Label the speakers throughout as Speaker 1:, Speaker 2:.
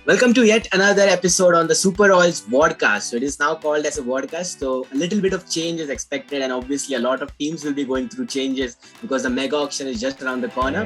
Speaker 1: Welcome to yet another episode on the Super Oils Vodcast. So it is now called as a Vodcast. So a little bit of change is expected, and obviously a lot of teams will be going through changes because the mega auction is just around the corner.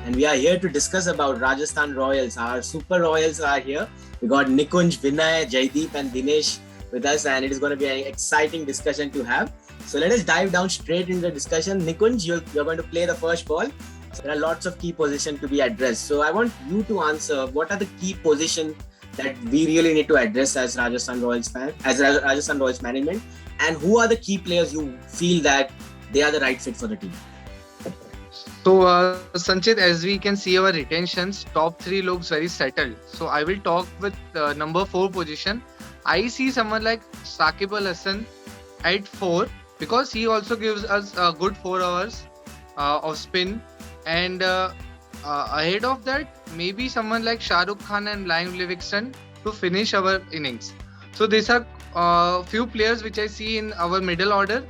Speaker 1: And we are here to discuss about Rajasthan Royals. Our Super Royals are here. We got Nikunj, Vinay, Jaideep, and Dinesh with us, and it is going to be an exciting discussion to have. So let us dive down straight into the discussion. Nikunj, you're going to play the first ball. So there are lots of key positions to be addressed. So I want you to answer what are the key positions that we really need to address as Rajasthan Royals Rajasthan Royals management, and who are the key players you feel that they are the right fit for the team?
Speaker 2: So, Sanchit, as we can see our retentions, top three looks very settled. So, I will talk with number 4 position. I see someone like Saqib Al Hasan at 4 because he also gives us a good 4 hours of spin. And ahead of that, maybe someone like Shah Rukh Khan and Liam Livingstone to finish our innings. So, these are few players which I see in our middle order.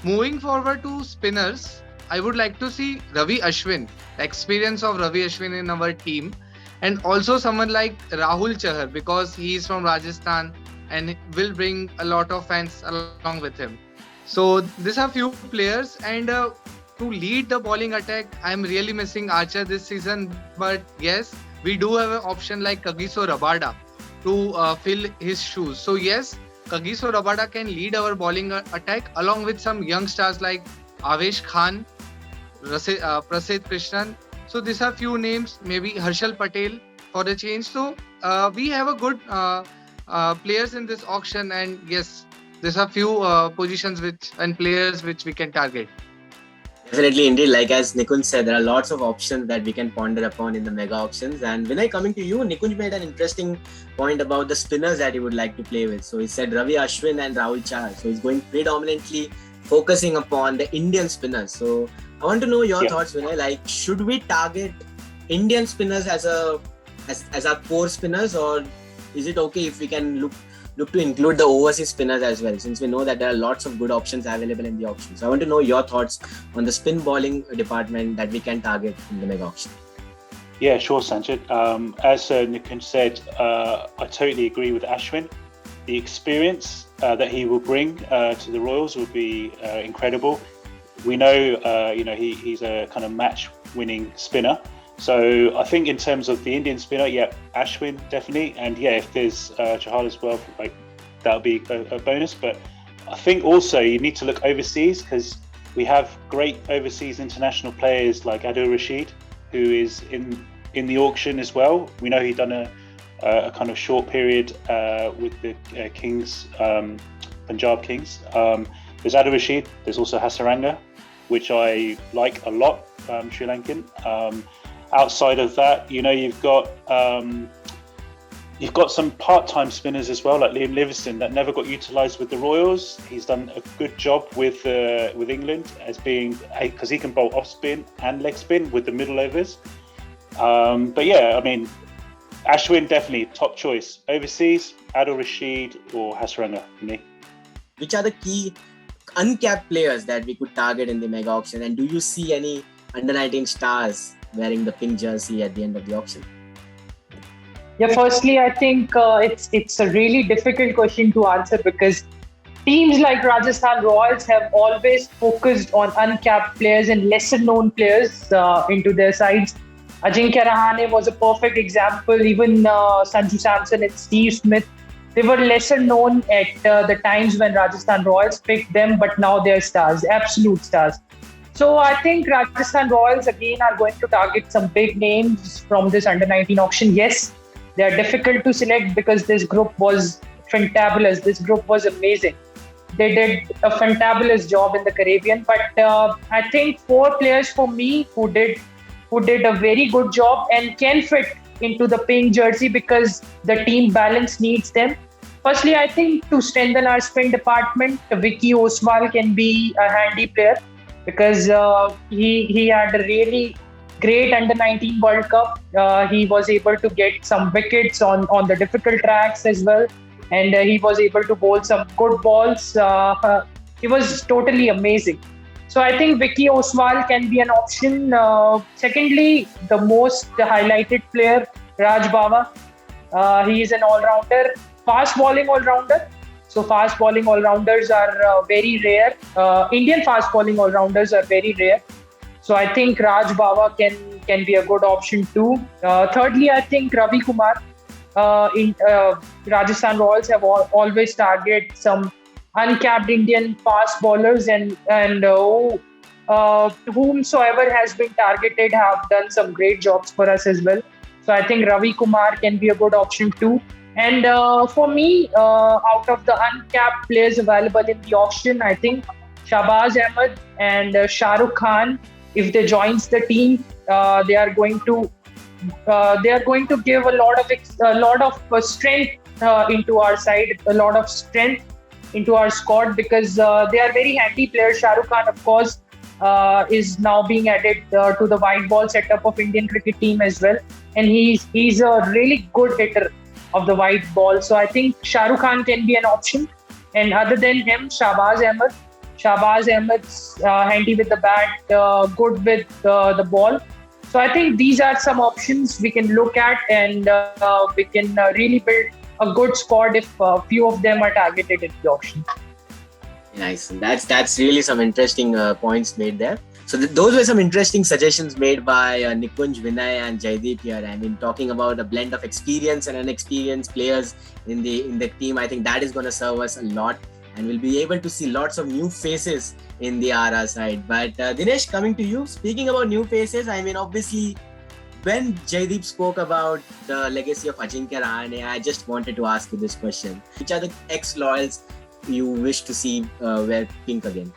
Speaker 2: Moving forward to spinners, I would like to see Ravi Ashwin, the experience of Ravi Ashwin in our team, and also someone like Rahul Chahar because he is from Rajasthan and will bring a lot of fans along with him. So these are few players, and to lead the bowling attack, I am really missing Archer this season. But yes, we do have an option like Kagiso Rabada to fill his shoes. So yes, Kagiso Rabada can lead our bowling attack along with some young stars like Avesh Khan, Prasidh Krishnan. So these are few names, maybe Harshal Patel for a change. So we have a good players in this auction, and yes, these are few positions and players which we can target.
Speaker 1: Definitely, indeed. Like as Nikunj said, there are lots of options that we can ponder upon in the mega auctions. And when I coming to you, Nikunj made an interesting point about the spinners that he would like to play with. So he said Ravi Ashwin and Rahul Chahar. So he's going predominantly focusing upon the Indian spinners. So I want to know your thoughts, Vinay. Like, should we target Indian spinners as our core spinners, or is it okay if we can look to include the overseas spinners as well, since we know that there are lots of good options available in the auction? So I want to know your thoughts on the spin bowling department that we can target in the mega auction.
Speaker 3: Yeah, sure, Sanjit. As Nikunj said, I totally agree with Ashwin. The experience that he will bring to the Royals will be incredible. We know, he's a kind of match-winning spinner. So I think in terms of the Indian spinner, Ashwin definitely, and if there's Chahal as well, like that'll be a bonus. But I think also you need to look overseas because we have great overseas international players like Adil Rashid, who is in the auction as well. We know he's done a kind of short period with the Kings, Punjab Kings. There's Adil Rashid. There's also Hasaranga, which I like a lot, Sri Lankan. Outside of that, you've got some part-time spinners as well, like Liam Livingstone, that never got utilised with the Royals. He's done a good job with England as being because he can bowl off spin and leg spin with the middle overs. Ashwin definitely top choice. Overseas, Adil Rashid or Hasaranga for me.
Speaker 1: Which are the key uncapped players that we could target in the mega auction, and do you see any under 19 stars wearing the pink jersey at the end of the auction?
Speaker 4: Yeah, firstly, I think it's a really difficult question to answer because teams like Rajasthan Royals have always focused on uncapped players and lesser known players into their sides. Ajinkya Rahane was a perfect example. Even Sanju Samson and Steve Smith, they were lesser known at the times when Rajasthan Royals picked them, but now they're stars, absolute stars. So I think Rajasthan Royals again are going to target some big names from this under-19 auction. Yes, they are difficult to select because this group was fantabulous. This group was amazing. They did a fantabulous job in the Caribbean. But I think 4 players for me who did a very good job and can fit into the pink jersey because the team balance needs them. Firstly, I think to strengthen our spin department, Vicky Oswal can be a handy player because he had a really great under-19 World Cup. He was able to get some wickets on the difficult tracks as well, and he was able to bowl some good balls. He was totally amazing. So I think Vicky Oswal can be an option. Secondly, the most highlighted player, Raj Bawa. He is an all-rounder, fast bowling all-rounder. So fast bowling all-rounders are very rare. Indian fast bowling all-rounders are very rare. So I think Raj Bawa can be a good option too. Thirdly, I think Ravi Kumar. In Rajasthan Royals have always targeted some uncapped Indian fast bowlers, and whomsoever has been targeted have done some great jobs for us as well. So I think Ravi Kumar can be a good option too. And for me, out of the uncapped players available in the auction, I think Shahbaz Ahmed and Shah Rukh Khan, if they joins the team, they are going to give a lot of strength into our side, a lot of strength into our squad, because they are very handy players. Shah Rukh Khan, of course, is now being added to the white ball setup of Indian cricket team as well, and he's a really good hitter of the white ball. So I think Shah Rukh Khan can be an option. And other than him, Shahbaz Ahmed. Shahbaz Ahmed's handy with the bat, good with the ball. So I think these are some options we can look at, and we can really build a good squad if a few of them are targeted in the auction.
Speaker 1: Nice. That's really some interesting points made there. So those were some interesting suggestions made by Nikunj, Vinay, and Jaideep here. I mean, talking about a blend of experience and inexperienced players in the team. I think that is going to serve us a lot, and we'll be able to see lots of new faces in the RR side. But Dinesh, coming to you, speaking about new faces, I mean, obviously, when Jaideep spoke about the legacy of Ajinkya Rahane, I just wanted to ask you this question. Which are the ex-loyals you wish to see wear pink again?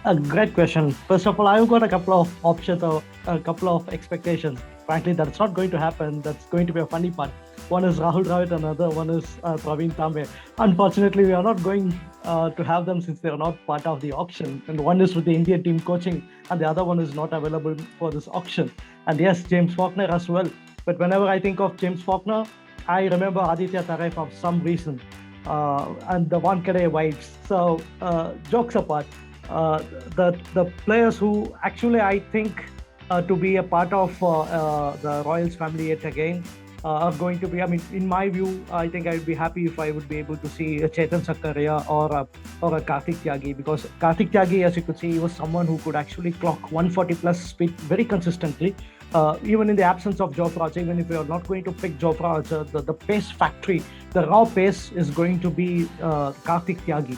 Speaker 5: A great question. First of all, I've got a couple of options or a couple of expectations. Frankly, that's not going to happen. That's going to be a funny part. One is Rahul Dravid, another one is Praveen Tambe. Unfortunately, we are not going to have them since they are not part of the auction. And one is with the Indian team coaching, and the other one is not available for this auction. And yes, James Faulkner as well. But whenever I think of James Faulkner, I remember Aditya Tarai for some reason, and the Wankhede vibes. So jokes apart, the players who actually I think to be a part of the Royals family yet again are going to be, I mean, in my view, I think I would be happy if I would be able to see a Chetan Sakaria or a Karthik Tyagi, because Karthik Tyagi, as you could see, he was someone who could actually clock 140 plus speed very consistently. Even in the absence of Jofra, even if we are not going to pick Jofra, the pace factory, the raw pace is going to be Karthik Tyagi.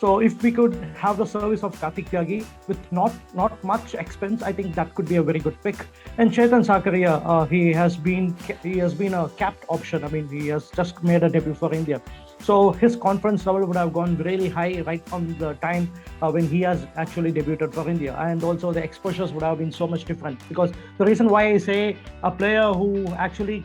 Speaker 5: So if we could have the service of Karthik Tyagi with not much expense, I think that could be a very good pick. And Chetan Sakaria, he has been a capped option. I mean, he has just made a debut for India. So his confidence level would have gone really high right from the time when he has actually debuted for India. And also the exposures would have been so much different. Because the reason why I say a player who actually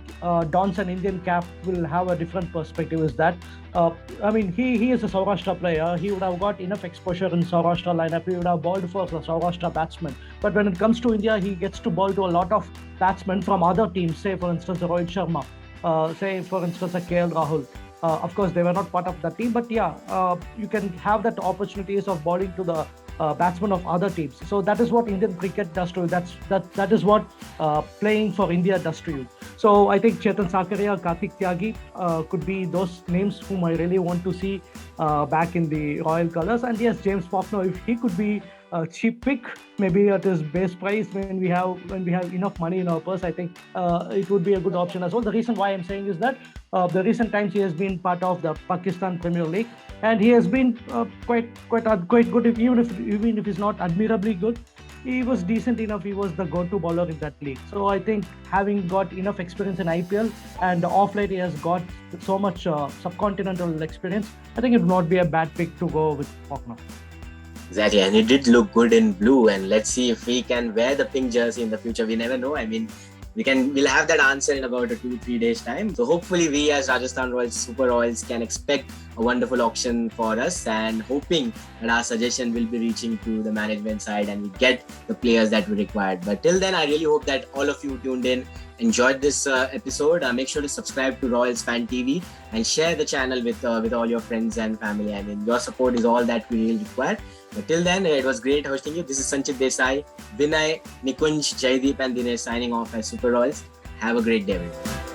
Speaker 5: dons an Indian cap will have a different perspective is that, I mean, he is a Saurashtra player. He would have got enough exposure in Saurashtra lineup. He would have bowled for the Saurashtra batsmen. But when it comes to India, he gets to bowl to a lot of batsmen from other teams. Say, for instance, Rohit Sharma. Say, for instance, a KL Rahul. Of course, they were not part of that team, but yeah, you can have that opportunities of bowling to the batsmen of other teams. So that is what Indian cricket does to you. That is what playing for India does to you. So I think Chetan Sakaria, Karthik Tyagi could be those names whom I really want to see back in the Royal colours. And yes, James Faulkner, if he could be a cheap pick, maybe at his base price when we have enough money in our purse, I think it would be a good option as well. The reason why I'm saying is that the recent times he has been part of the Pakistan Premier League, and he has been quite good. Even if he's not admirably good, he was decent enough. He was the go-to bowler in that league. So I think having got enough experience in IPL, and off late he has got so much subcontinental experience, I think it would not be a bad pick to go with Faulkner.
Speaker 1: Exactly, and he did look good in blue, and let's see if he can wear the pink jersey in the future. We never know. I mean, we'll have that answer in about 2-3 days time. So hopefully we as Rajasthan Royals, Super Royals, can expect a wonderful auction for us, and hoping that our suggestion will be reaching to the management side and we get the players that we required. But till then, I really hope that all of you tuned in, enjoyed this episode. Make sure to subscribe to Royals Fan TV and share the channel with all your friends and family. I mean, your support is all that we really require. But till then, it was great hosting you. This is Sanchit Desai, Vinay, Nikunj, Jaideep, and Dinesh signing off as Super Royals. Have a great day, everyone.